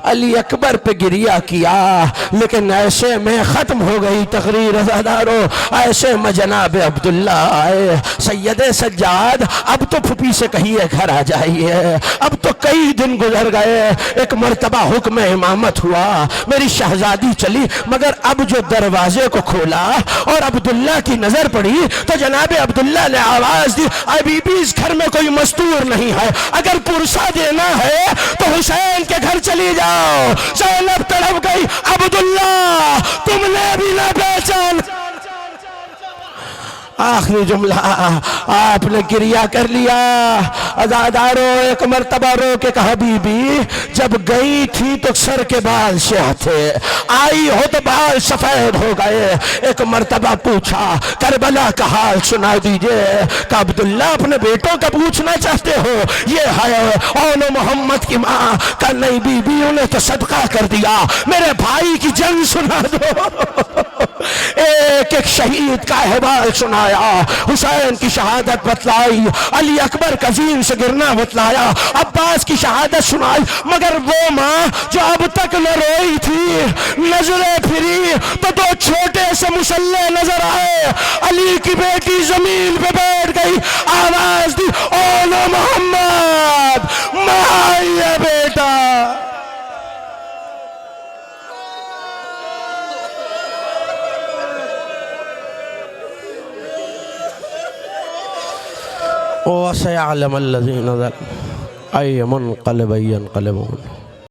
علی اکبر پہ گریہ کیا، لیکن ایسے میں ختم ہو گئی تقریر عزادارو۔ ایسے میں جناب عبداللہ آئے، سید سجاد اب تو پھپھی سے کہیے گھر آ جائیے، اب تو کئی دن گزر گئے۔ ایک مرتبہ حکم امامت ہوا، میری شہزادی چلی، مگر اب جو دروازے کو کھولا اور عبداللہ کی نظر پڑی تو جناب عبداللہ نے آواز دی ابھی بھی اس گھر میں کوئی مستور نہیں ہے، اگر پرسہ دینا ہے تو حسین کے گھر چلی جاؤ۔ زینب تڑپ گئی، عبداللہ تم نے بھی نہ پہچان۔ آخری جملہ آپ نے گریہ کر لیا۔ عزادارو ایک مرتبہ رو کے کہا بی بی جب گئی تھی تو سر کے بال سیاہ تھے، آئی ہو تو بال سفید ہو گئے۔ ایک مرتبہ پوچھا کربلا کا حال سنا دیجئے، کہ عبداللہ اپنے بیٹوں کا پوچھنا چاہتے ہو؟ یہ ہے اون محمد کی ماں کا نہیں بی بی انہیں تو صدقہ کر دیا، میرے بھائی کی جنگ سنا دو۔ ایک ایک شہید کا احوال سنایا، حسین کی شہادت بتلائی، علی اکبر عظیم سے گرنا بتلایا، عباس کی شہادت سنائی، مگر وہ ماں جو اب تک نہ روئی تھی نظریں پھری تو دو چھوٹے سے مسلح نظر آئے۔ علی کی بیٹی زمین پہ بیٹھ گئی، آواز دی اولو محمد ماں یہ بیٹا۔ وَسَيَعْلَمَ الَّذِينَ ظَلَمُوا أَيَّ مُنْقَلِبٍ يَنْقَلِبُونَ۔